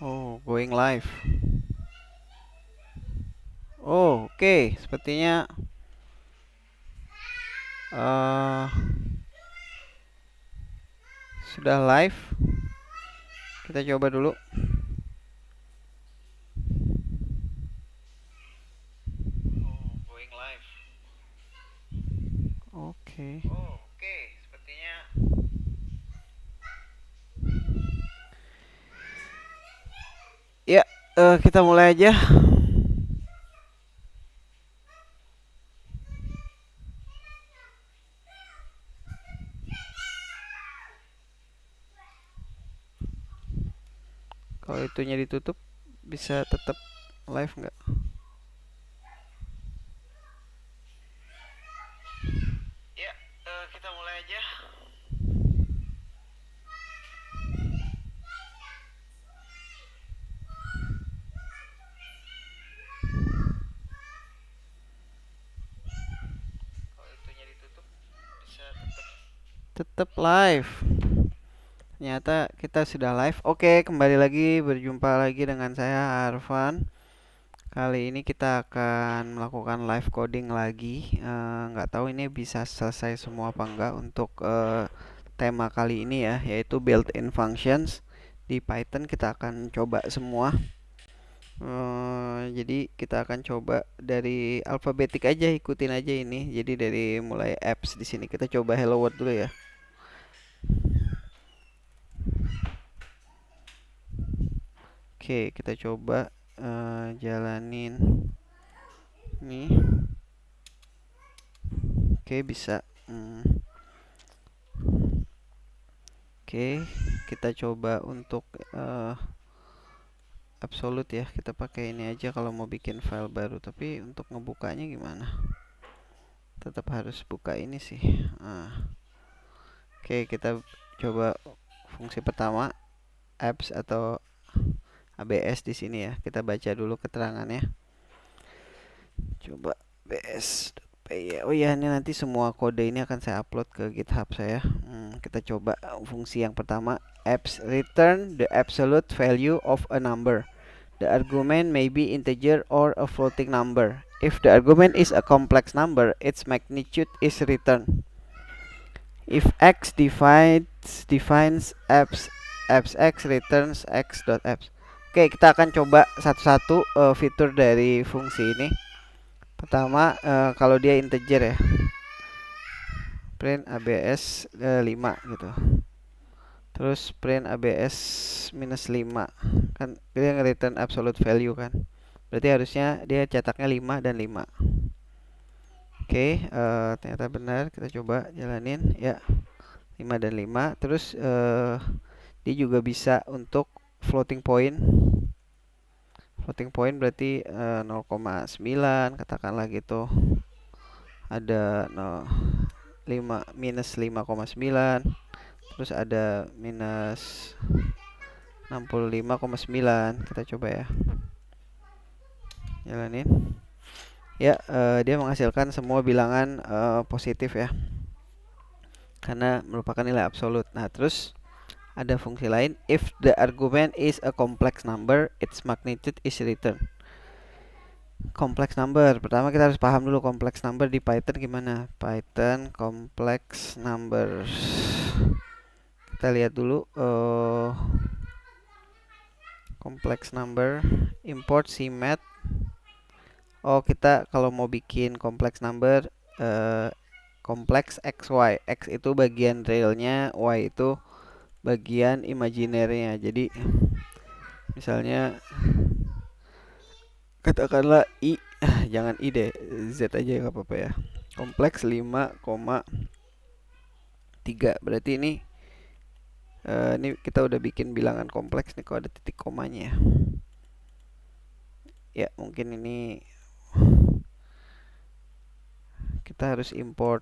Oh, going live. Oh, oke. Sepertinya eh sudah live. Kita coba dulu. Oh, going live. Oke. Oh, oke. Sepertinya ya, kita mulai aja. Kalau itunya ditutup, bisa tetap live nggak? Ya, kita mulai aja. Kalau itunya ditutup, bisa tetap live. Ternyata kita sudah live. Oke, kembali lagi, berjumpa lagi dengan saya Arfan. Kali ini kita akan melakukan live coding lagi. Nggak tahu ini bisa selesai semua apa enggak untuk tema kali ini ya, yaitu built-in functions di Python. Kita akan coba semua. Jadi kita akan coba dari alfabetik aja, ikutin aja ini. Jadi dari mulai apps di sini kita coba Hello World dulu ya. Oke, kita coba jalanin nih. Oke, bisa. Oke, kita coba untuk absolute ya. Kita pakai ini aja kalau mau bikin file baru. Tapi untuk ngebukanya gimana? Tetap harus buka ini sih. Oke, kita coba fungsi pertama apps atau ABS di sini ya. Kita baca dulu keterangannya. Coba bs.py. Oh ya, ini nanti semua kode ini akan saya upload ke GitHub saya. Kita coba fungsi yang pertama, apps return the absolute value of a number. The argument may be integer or a floating number. If the argument is a complex number, its magnitude is returned. If x defines apps x returns x.apps. Oke, kita akan coba satu-satu fitur dari fungsi ini. Pertama, kalau dia integer ya, print abs 5 gitu. Terus print abs minus 5. Kan dia nge-return absolute value kan. Berarti harusnya dia cetaknya 5 dan 5. Oke, ternyata benar. Kita coba jalanin ya. 5 dan 5. Terus dia juga bisa untuk floating point. Floating point berarti 0,9 katakanlah gitu. Ada 5 minus 5,9. Terus ada minus 65,9. Kita coba ya. Jalanin. Ya, dia menghasilkan semua bilangan positif ya. Karena merupakan nilai absolut. Nah, terus ada fungsi lain, if the argument is a complex number, its magnitude is returned. Complex number, pertama kita harus paham dulu complex number di Python gimana. Python complex numbers. Kita lihat dulu complex number, import cmath. Oh, kita kalau mau bikin complex number kompleks xy, x itu bagian realnya, y itu bagian imaginernya. Jadi misalnya katakanlah i, jangan i deh, z aja nggak apa-apa ya. Kompleks 5,3. Berarti ini kita udah bikin bilangan kompleks nih kalau ada titik komanya. Ya, mungkin ini kita harus import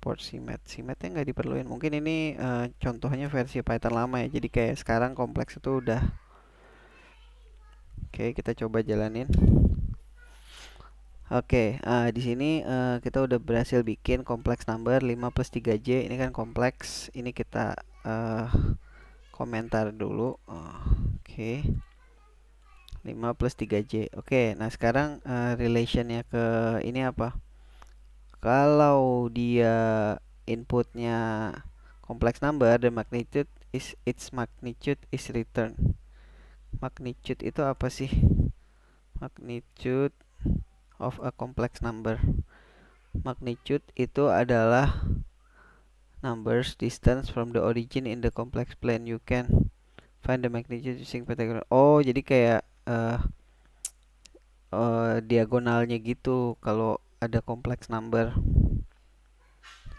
cmathnya nggak diperluin. Mungkin ini contohnya versi Python lama ya, jadi kayak sekarang kompleks itu udah. Oke, kita coba jalanin. Oke, di sini kita udah berhasil bikin kompleks number 5 plus 3J. Ini kan kompleks. Ini kita komentar dulu. Oke. 5 plus 3J. Oke, nah sekarang relationnya ke ini apa? Kalau dia inputnya kompleks number, the magnitude is its magnitude is return. Magnitude itu apa sih? Magnitude of a complex number. Magnitude itu adalah numbers distance from the origin in the complex plane. You can find the magnitude using Pythagorean. Oh, jadi kayak diagonalnya gitu kalau ada kompleks number.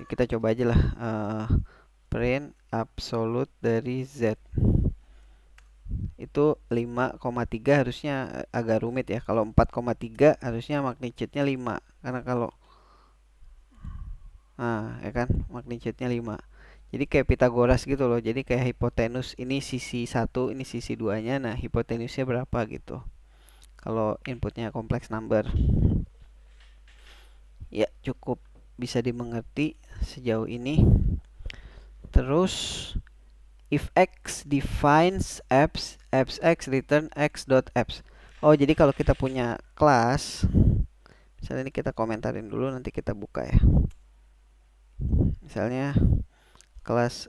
Kita coba aja lah. Print absolute dari Z. Itu 5,3 harusnya agak rumit ya. Kalau 4,3 harusnya magnitude-nya 5. Karena kalau ya kan, magnitude-nya 5. Jadi kayak Pitagoras gitu loh. Jadi kayak hipotenus ini sisi 1, ini sisi 2-nya. Nah, hipotenusnya berapa gitu. Kalau inputnya kompleks number. Ya, cukup bisa dimengerti sejauh ini. Terus if x defines apps x return x dot apps. Oh, jadi kalau kita punya kelas, misalnya ini kita komentarin dulu, nanti kita buka ya. Misalnya kelas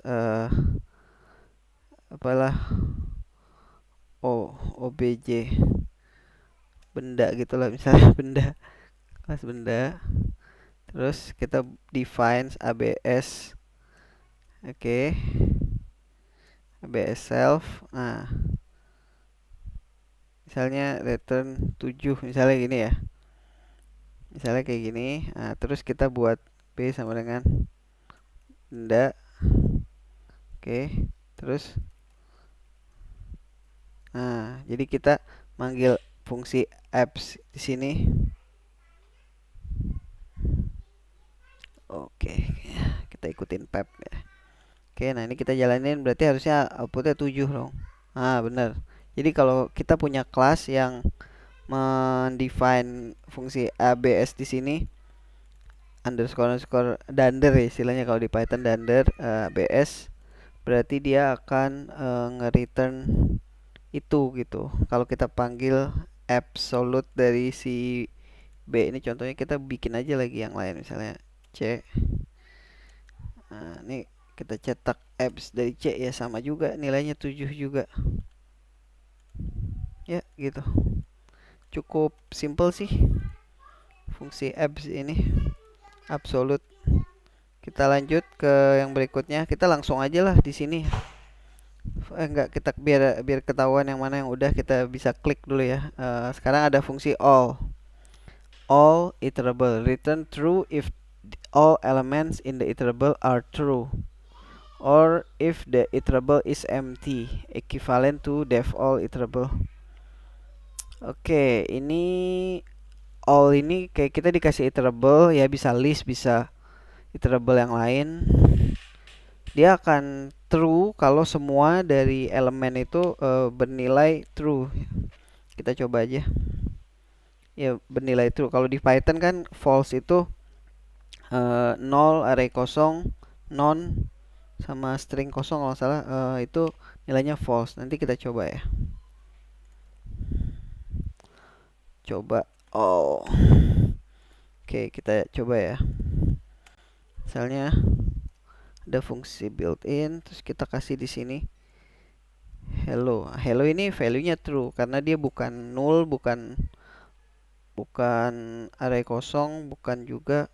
apalah obj benda gitulah, misalnya benda, kelas benda. Terus kita defines abs. Oke. ABS self. Nah, misalnya return 7 misalnya gini ya. Misalnya kayak gini. Nah, terus kita buat B sama dengan benda. Oke. Terus nah, jadi kita manggil fungsi apps di sini. Oke. Kita ikutin pep ya. Oke, nah ini kita jalanin, berarti harusnya outputnya 7 dong. Nah, bener. Jadi kalau kita punya kelas yang mendefine fungsi abs di sini, underscore dunder ya istilahnya kalau di Python, dunder abs, berarti dia akan nge-return itu gitu. Kalau kita panggil absolute dari si B, ini contohnya kita bikin aja lagi yang lain, misalnya C. Nah, ini kita cetak abs dari C ya, sama juga nilainya 7 juga. Ya, gitu. Cukup simple sih fungsi abs ini, absolute. Kita lanjut ke yang berikutnya. Kita langsung aja lah di sini. Enggak, kita biar ketahuan yang mana yang udah, kita bisa klik dulu ya. Sekarang ada fungsi all. All iterable, return true if all elements in the iterable are true, or if the iterable is empty, equivalent to def all iterable. Oke, ini all ini kayak kita dikasih iterable ya, bisa list, bisa iterable yang lain. Dia akan true kalau semua dari elemen itu bernilai true. Kita coba aja. Ya, bernilai true. Kalau di Python kan false itu 0, array kosong, non, sama string kosong kalau salah, itu nilainya false. Nanti kita coba ya. Coba. Oke, kita coba ya. Misalnya ada fungsi built-in, terus kita kasih di sini hello. Hello ini value-nya true karena dia bukan null, bukan array kosong, bukan juga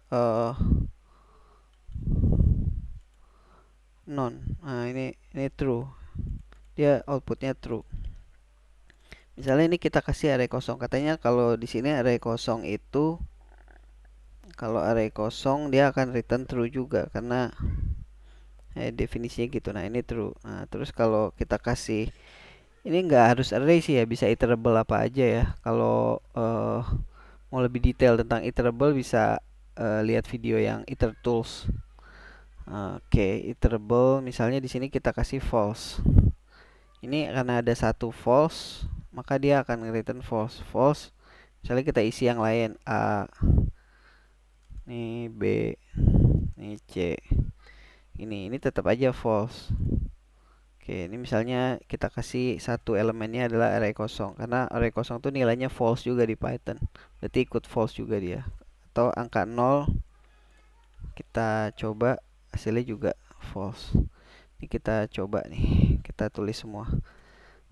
non. Nah, ini true. Dia outputnya true. Misalnya ini kita kasih array kosong. Katanya kalau di sini array kosong itu, kalau array kosong dia akan return true juga karena definisinya gitu. Nah, ini true. Nah, terus kalau kita kasih, ini nggak harus array sih ya, bisa iterable apa aja ya. Kalau mau lebih detail tentang iterable bisa lihat video yang itertools. Oke, iterable misalnya di sini kita kasih false. Ini karena ada satu false, maka dia akan return false. False Misalnya kita isi yang lain, A, ini B, ini C, ini tetap aja false. Oke, ini misalnya kita kasih satu elemennya adalah array kosong, karena array kosong tuh nilainya false juga di Python, berarti ikut false juga dia. Atau angka 0 kita coba hasilnya juga false. Ini kita coba nih, kita tulis semua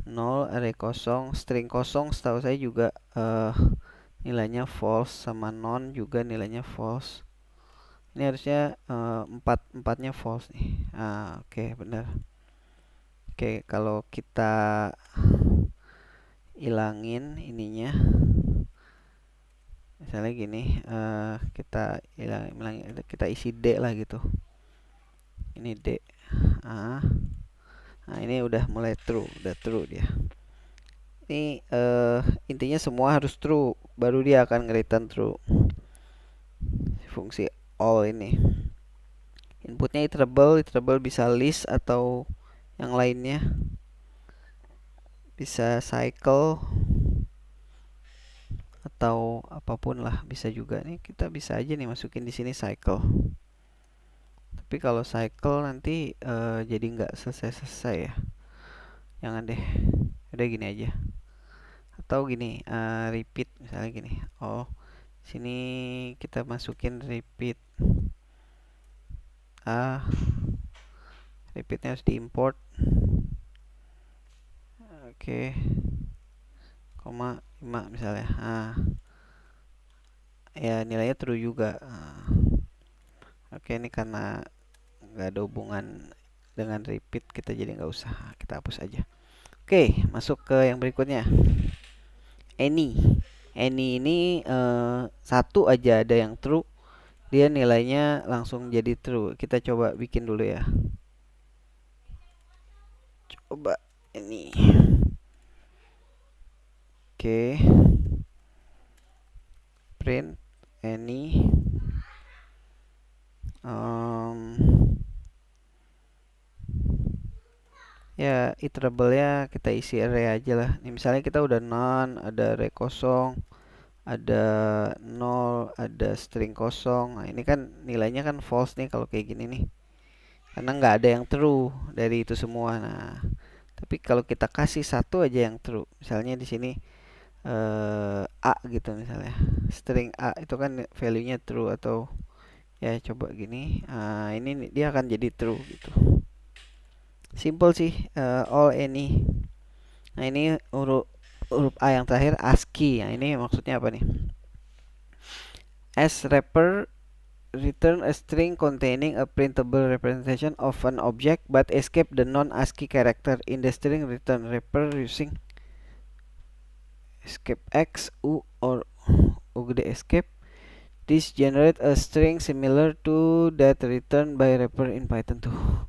0 array kosong, string kosong setahu saya juga nilainya false, sama non juga nilainya false. Ini harusnya empatnya false nih. Oke, benar. Oke, kalau kita ilangin ininya, misalnya gini, kita kita isi D lah gitu. Ini D. Nah, ini udah mulai true, udah true dia. Ini intinya semua harus true, baru dia akan nge-return true. Fungsi all ini. Inputnya iterable bisa list atau yang lainnya. Bisa cycle atau apapun lah, bisa juga nih. Kita bisa aja nih masukin di sini cycle. Tapi kalau cycle nanti jadi nggak selesai-selesai ya. Jangan deh. Udah gini aja. Atau gini, repeat misalnya gini. Oh, sini kita masukin repeat. Repeatnya harus diimport. Oke. 5 misalnya. Ya nilainya true juga. Oke, ini karena nggak ada hubungan dengan repeat, kita jadi nggak usah, kita hapus aja. Oke, masuk ke yang berikutnya. Any ini satu aja ada yang true, dia nilainya langsung jadi true. Kita coba bikin dulu ya. Coba ini. Oke. Print any ya iterable-nya kita isi array aja lah. Ini misalnya kita udah none, ada array kosong, ada 0, ada string kosong. Nah, ini kan nilainya kan false nih kalau kayak gini nih. Karena nggak ada yang true dari itu semua. Nah, tapi kalau kita kasih satu aja yang true, misalnya di sini A gitu misalnya. String A itu kan value-nya true, atau ya coba gini. Ini dia akan jadi true gitu. Simple sih, all any. Nah, ini huruf A yang terakhir ASCII. Nah, ini maksudnya apa nih? As wrapper return a string containing a printable representation of an object but escape the non-ASCII character in the string return wrapper using escape X, U, or UGD escape. This generate a string similar to that returned by wrapper in Python 2.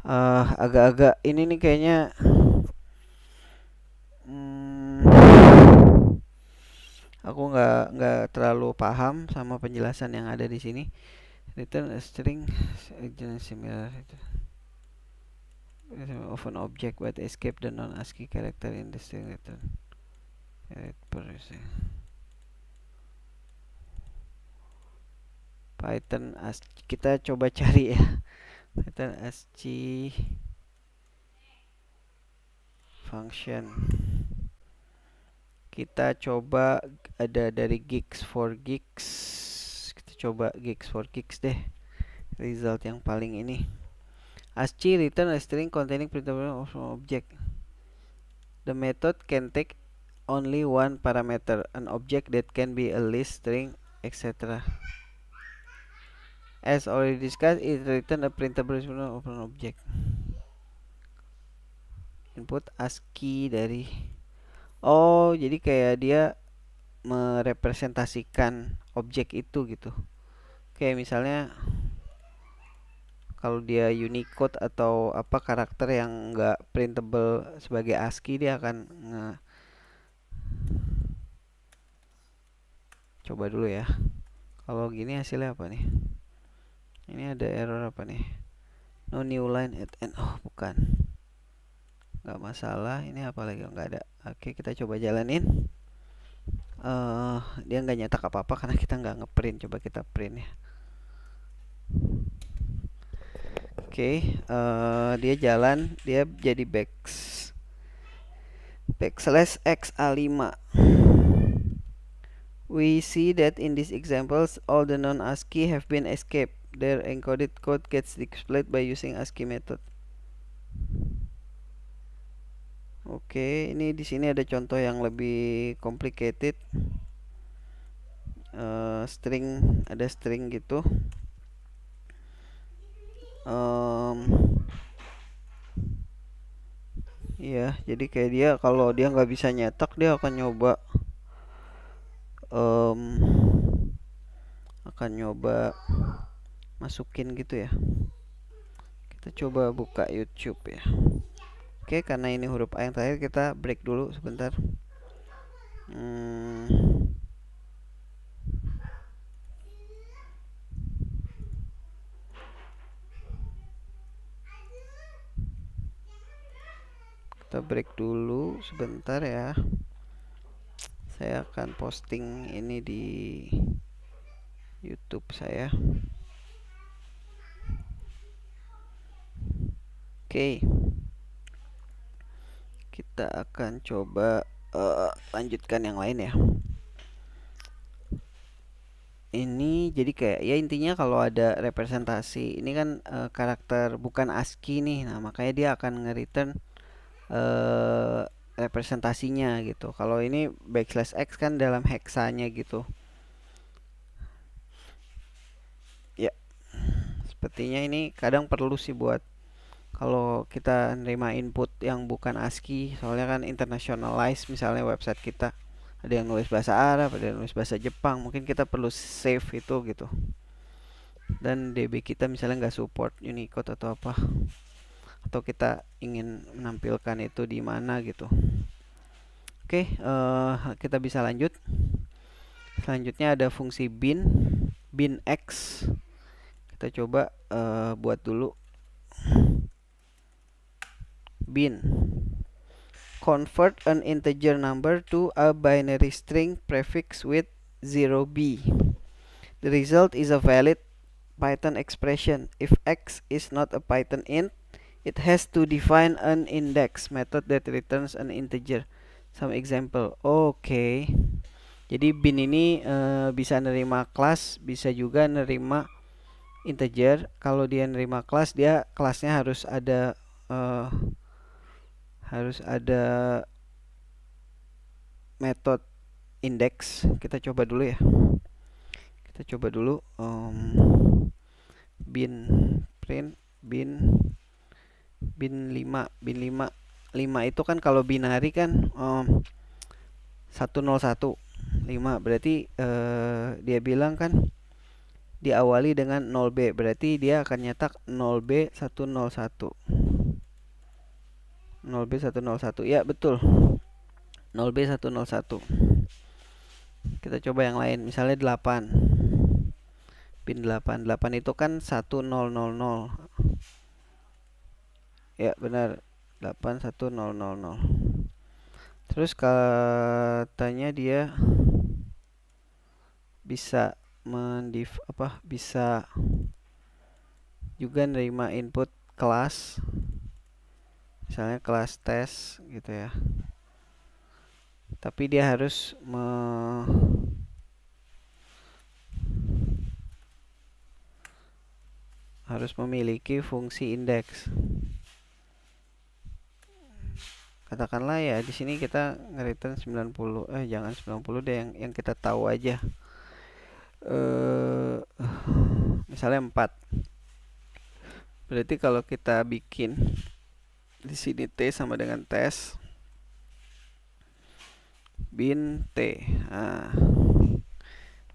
Agak-agak ini nih kayaknya aku nggak terlalu paham sama penjelasan yang ada di sini. Return a string similar of an object but escape the non-ASCII character in the string return. Python ASCII, kita coba cari ya. Python ASCII function. Kita coba ada dari gigs for gigs. Kita coba gigs for gigs deh. Result yang paling ini. ASCII return a string containing printable object. The method can take only one parameter, an object that can be a list, string, etc. As already discussed, it return a printable of an object. Input ASCII dari jadi kayak dia merepresentasikan objek itu gitu. Kayak misalnya kalau dia Unicode atau apa karakter yang nggak printable sebagai ASCII, dia akan coba dulu ya. Kalau gini hasilnya apa nih? Ini ada error apa nih? No new line at end. Oh, bukan. Nggak masalah. Ini apa lagi? Nggak ada. Oke, kita coba jalanin. dia nggak nyetak apa-apa karena kita nggak ngeprint. Coba kita print ya. Oke, dia jalan, dia jadi backslash x A5. We see that in these examples, all the non-ASCII have been escaped. Their encoded code gets displayed by using ASCII method. Oke, ini di sini ada contoh yang lebih complicated. Ada string gitu. Iya, jadi kayak dia kalau dia nggak bisa nyetak, dia akan nyoba masukin gitu ya. Kita coba buka YouTube ya. Oke, karena ini huruf A yang terakhir, kita break dulu sebentar. Kita break dulu sebentar ya. Saya akan posting ini di YouTube saya. Oke, kita akan coba lanjutkan yang lain ya. Ini jadi kayak ya intinya kalau ada representasi ini kan karakter bukan ASCII nih. Nah, makanya dia akan nge-return representasinya gitu. Kalau ini backslash x kan dalam heksanya gitu. Ya, sepertinya ini kadang perlu sih buat kalau kita nerima input yang bukan ASCII, soalnya kan internationalize misalnya website kita. Ada yang nulis bahasa Arab, ada yang nulis bahasa Jepang, mungkin kita perlu save itu gitu. Dan DB kita misalnya nggak support Unicode atau apa, atau kita ingin menampilkan itu di mana gitu. Oke, kita bisa lanjut. Selanjutnya ada fungsi bin x. Kita coba buat dulu bin. Convert an integer number to a binary string prefix with 0b. The result is a valid Python expression. If x is not a Python int, it has to define an index method that returns an integer. Some example. Oke. Jadi bin ini bisa nerima kelas, bisa juga nerima integer. Kalau dia nerima kelas, dia kelasnya harus ada metode index. Kita coba dulu ya. Kita coba dulu bin print bin 5 5 itu kan kalau binary kan 101 5 berarti dia bilang kan diawali dengan 0b, berarti dia akan nyetak 0b 101. 0b 101. Ya, betul. 0b 101. Kita coba yang lain, misalnya 8. Bin 8 itu kan 1000. Ya, benar. 81000. Terus katanya dia bisa bisa juga nerima input kelas, misalnya kelas tes gitu ya. Tapi dia harus memiliki fungsi indeks. Katakanlah ya di sini kita nge-return 90. Jangan 90 deh, yang kita tahu aja. Misalnya 4. Berarti kalau kita bikin di sini T sama dengan tes bin T. Nah,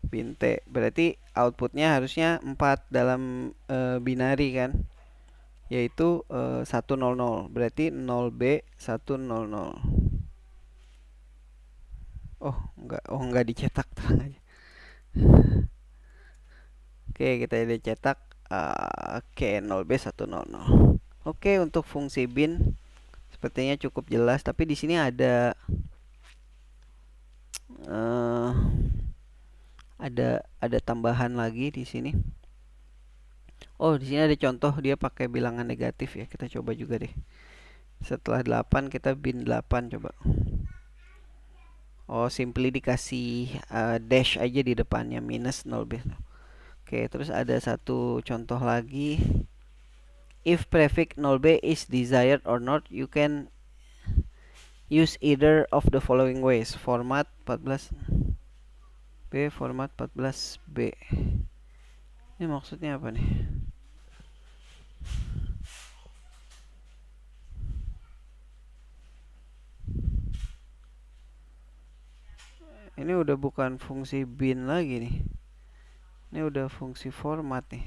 bin T berarti outputnya harusnya 4 dalam binary kan, yaitu 100. Berarti 0b 100. Enggak dicetak, tenang aja. Oke, kita udah cetak. Oke, 0b 100. Oke, untuk fungsi bin sepertinya cukup jelas, tapi di sini ada uh, ada tambahan lagi di sini. Oh, di sini ada contoh dia pakai bilangan negatif ya. Kita coba juga deh. Setelah 8 kita bin 8 coba. Oh, simply dikasih dash aja di depannya minus 0b. Oke, terus ada satu contoh lagi. If prefix 0b is desired or not, you can use either of the following ways. Format 14B, format 14B. Ini maksudnya apa nih? Ini udah bukan fungsi bin lagi nih. Ini udah fungsi format nih.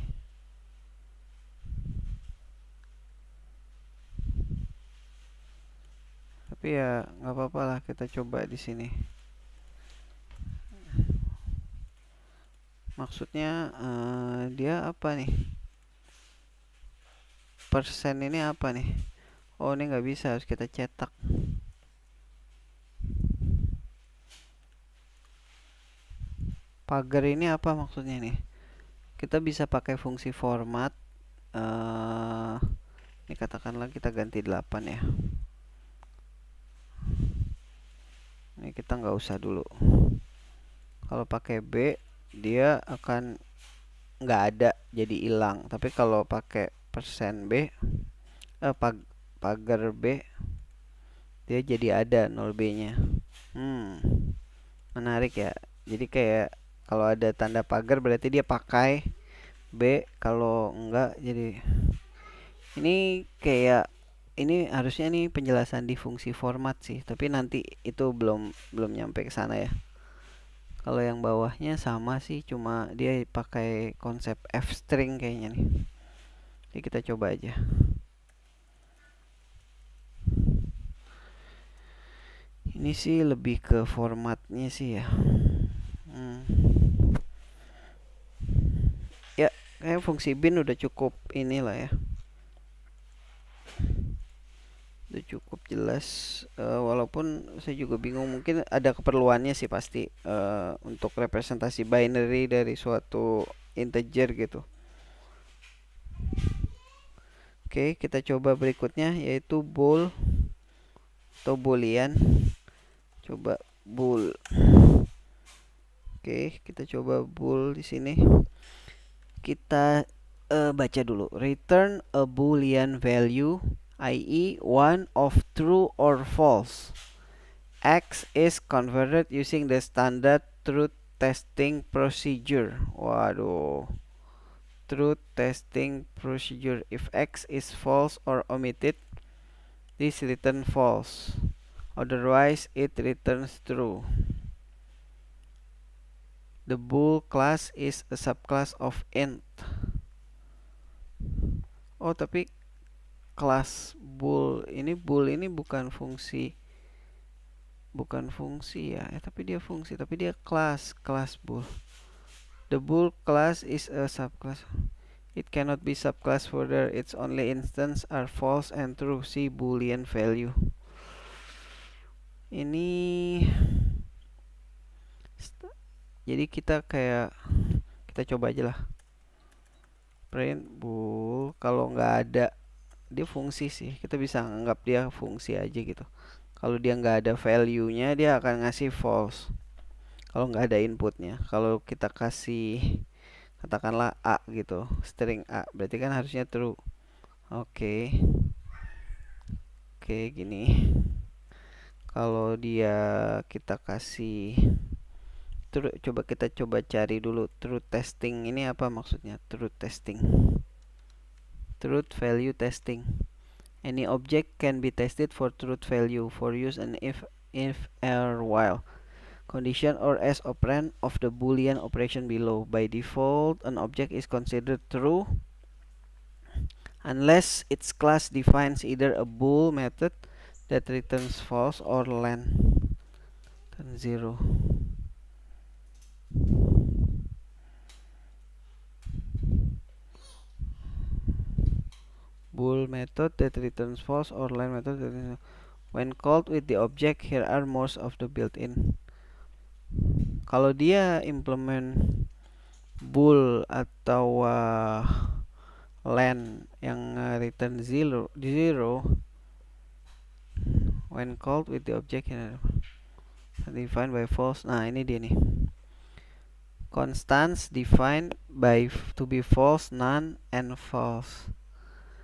Tapi ya nggak apa-apa lah, kita coba di sini. Maksudnya dia apa nih? Persen ini apa nih? Oh, ini nggak bisa, harus kita cetak. Pagar ini apa maksudnya nih? Kita bisa pakai fungsi format. Ini katakanlah kita ganti 8 ya. Ini kita nggak usah dulu. Kalau pakai B, dia akan nggak ada, jadi hilang. Tapi kalau pakai persen B, pagar B, dia jadi ada 0B-nya. Menarik ya. Jadi kayak kalau ada tanda pagar berarti dia pakai B, kalau enggak jadi ini kayak ini harusnya nih penjelasan di fungsi format sih, tapi nanti itu belum nyampe ke sana ya. Kalau yang bawahnya sama sih, cuma dia pakai konsep f string kayaknya nih. Jadi kita coba aja. Ini sih lebih ke formatnya sih ya. Ya, kayak fungsi bin udah cukup inilah ya. Udah cukup jelas. Walaupun saya juga bingung, mungkin ada keperluannya sih pasti untuk representasi binary dari suatu integer gitu. Oke, kita coba berikutnya yaitu bool atau boolean. Coba bool. Oke, kita coba bool di sini. Kita baca dulu. Return a boolean value, i.e. one of true or false. X is converted using the standard truth testing procedure. Waduh. Truth testing procedure. If X is false or omitted, this return false. Otherwise, it returns true. The bool class is a subclass of int. Oh, tapi kelas bool ini bukan fungsi ya. Tapi dia fungsi, tapi dia kelas bool. The bool class is a subclass. It cannot be subclass further. Its only instance are false and true. See boolean value. Ini jadi kita coba aja lah. Print bool, kalau nggak ada, dia fungsi sih. Kita bisa anggap dia fungsi aja gitu. Kalau dia nggak ada value-nya, dia akan ngasih false. Kalau nggak ada inputnya. Kalau kita kasih katakanlah A gitu, string A, berarti kan harusnya true. Oke, gini. Kalau dia kita kasih true, kita coba cari dulu truth testing ini apa maksudnya. Truth testing, truth value testing. Any object can be tested for truth value for use an if or while condition or as operand of the boolean operation below. By default, an object is considered true unless its class defines either a bool method that returns false or len 0. Bool method that returns false or len method that when called with the object, here are most of the built-in. Kalau dia implement bool atau len yang return zero when called with the object defined by false. Nah, ini dia nih. Constants defined by to be false, none, and false.